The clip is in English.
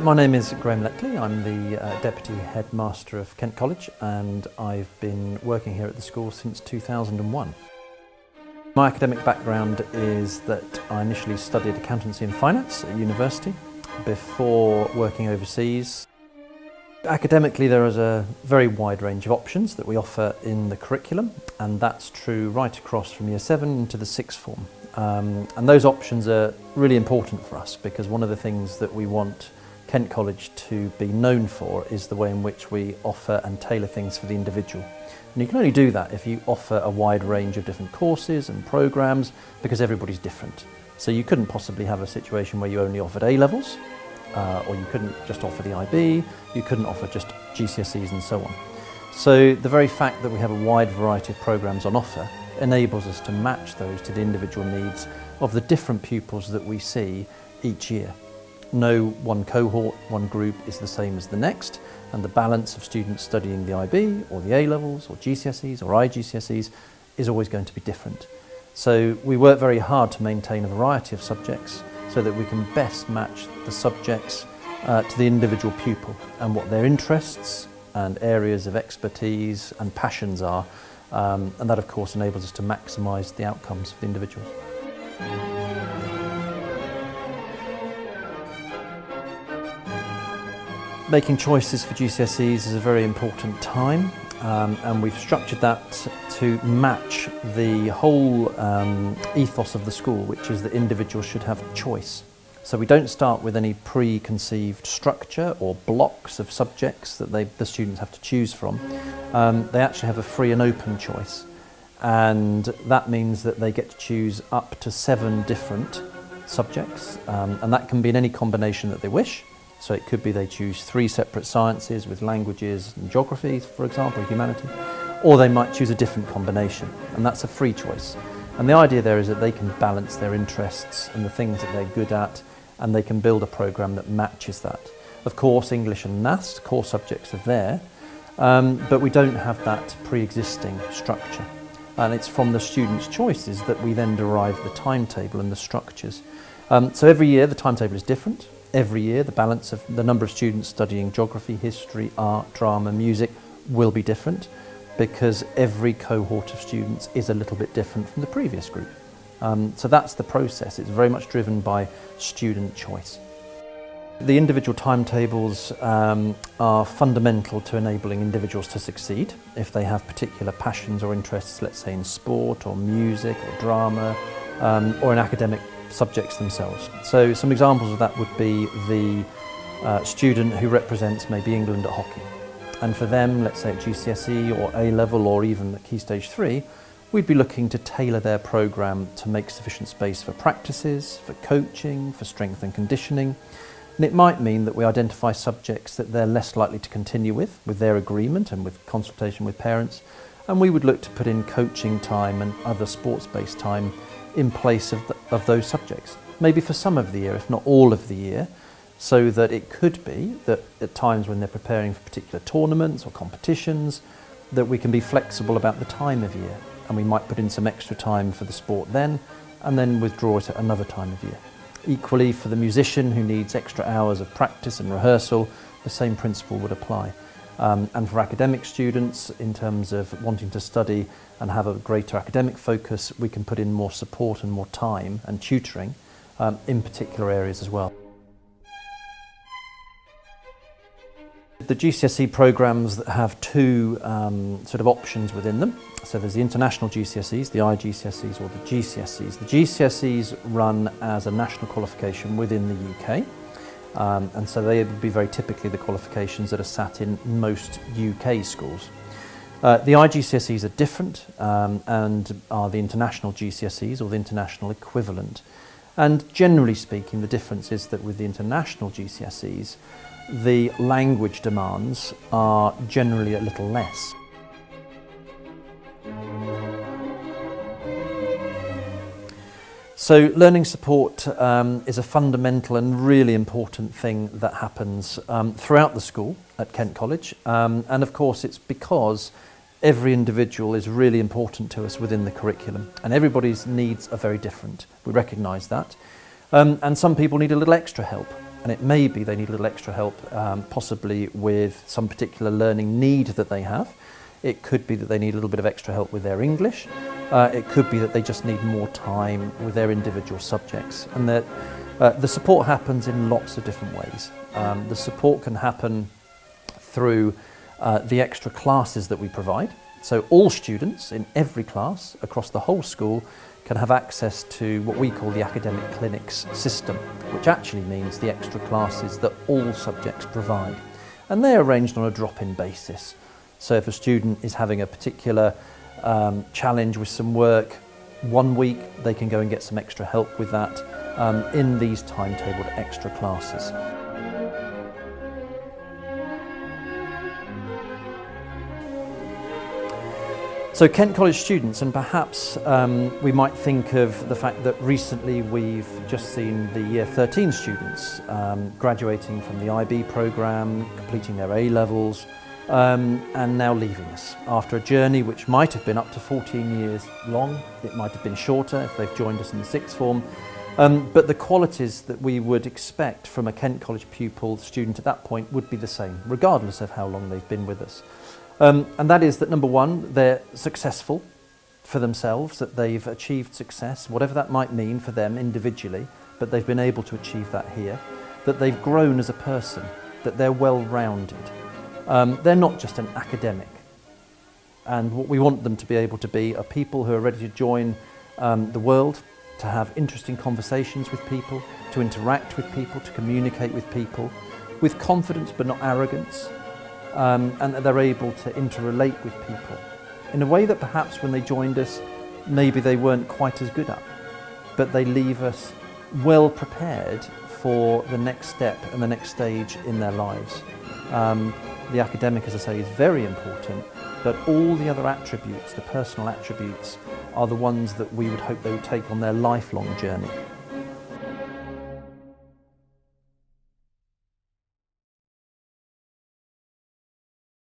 My name is Graham Leckley. I'm the Deputy Headmaster of Kent College, and I've been working here at the school since 2001. My academic background is that I initially studied accountancy and finance at university before working overseas. Academically, there is a very wide range of options that we offer in the curriculum, and that's true right across from Year 7 into the 6th form. And those options are really important for us because one of the things that we want Kent College to be known for is the way in which we offer and tailor things for the individual. And you can only do that if you offer a wide range of different courses and programs because everybody's different. So you couldn't possibly have a situation where you only offered A-levels, or you couldn't just offer the IB, you couldn't offer just GCSEs and so on. So the very fact that we have a wide variety of programs on offer enables us to match those to the individual needs of the different pupils that we see each year. No one cohort, one group is the same as the next, and the balance of students studying the IB or the A-levels or GCSEs or IGCSEs is always going to be different. So we work very hard to maintain a variety of subjects so that we can best match the subjects to the individual pupil and what their interests and areas of expertise and passions are, and that of course enables us to maximise the outcomes of the individuals. Making choices for GCSEs is a very important time, and we've structured that to match the whole ethos of the school, which is that individuals should have choice. So we don't start with any preconceived structure or blocks of subjects that the students have to choose from. They actually have a free and open choice, and that means that they get to choose up to 7 different subjects, and that can be in any combination that they wish. So it could be they choose 3 separate sciences with languages and geography, for example, humanity, or they might choose a different combination, and that's a free choice. And the idea there is that they can balance their interests and the things that they're good at, and they can build a programme that matches that. Of course, English and Maths, core subjects, are there, but we don't have that pre-existing structure. And it's from the students' choices that we then derive the timetable and the structures. So every year the timetable is different. Every year the balance of the number of students studying geography, history, art, drama, music will be different because every cohort of students is a little bit different from the previous group. So that's the process. It's very much driven by student choice. The individual timetables are fundamental to enabling individuals to succeed if they have particular passions or interests, let's say in sport or music or drama, or in academic subjects themselves. So some examples of that would be the student who represents maybe England at hockey. And for them, let's say at GCSE or A-level or even at Key Stage 3, we'd be looking to tailor their programme to make sufficient space for practices, for coaching, for strength and conditioning. And it might mean that we identify subjects that they're less likely to continue with their agreement and with consultation with parents. And we would look to put in coaching time and other sports-based time in place of those subjects, maybe for some of the year, if not all of the year, so that it could be that at times when they're preparing for particular tournaments or competitions, that we can be flexible about the time of year, and we might put in some extra time for the sport then, and then withdraw it at another time of year. Equally, for the musician who needs extra hours of practice and rehearsal, the same principle would apply. And for academic students, in terms of wanting to study and have a greater academic focus, we can put in more support and more time and tutoring in particular areas as well. The GCSE programmes have 2 sort of options within them. So there's the international GCSEs, the IGCSEs or the Gcses. The Gcses run as a national qualification within the UK. And so they would be very typically the qualifications that are sat in most UK schools. The IGCSEs are different and are the international GCSEs or the international equivalent. And generally speaking, the difference is that with the international GCSEs, the language demands are generally a little less. So learning support is a fundamental and really important thing that happens throughout the school at Kent College, and of course it's because every individual is really important to us within the curriculum, and everybody's needs are very different. We recognise that, and some people need a little extra help. And it may be they need a little extra help, possibly with some particular learning need that they have. It could be that they need a little bit of extra help with their English. It could be that they just need more time with their individual subjects. And that the support happens in lots of different ways. The support can happen through the extra classes that we provide. So all students in every class across the whole school can have access to what we call the academic clinics system, which actually means the extra classes that all subjects provide. And they're arranged on a drop-in basis. So if a student is having a particular challenge with some work, one week they can go and get some extra help with that in these timetabled extra classes. So Kent College students, and perhaps we might think of the fact that recently we've just seen the Year 13 students graduating from the IB programme, completing their A-levels, and now leaving us after a journey which might have been up to 14 years long. It might have been shorter if they've joined us in the sixth form. But the qualities that we would expect from a Kent College pupil student at that point would be the same, regardless of how long they've been with us. And that is that, number one, they're successful for themselves, that they've achieved success, whatever that might mean for them individually, but they've been able to achieve that here, that they've grown as a person, that they're well-rounded. They're not just an academic. And what we want them to be able to be are people who are ready to join the world, to have interesting conversations with people, to interact with people, to communicate with people, with confidence but not arrogance, and that they're able to interrelate with people in a way that perhaps when they joined us, maybe they weren't quite as good at, but they leave us well prepared for the next step and the next stage in their lives. The academic, as I say, is very important, but all the other attributes, the personal attributes, are the ones that we would hope they would take on their lifelong journey.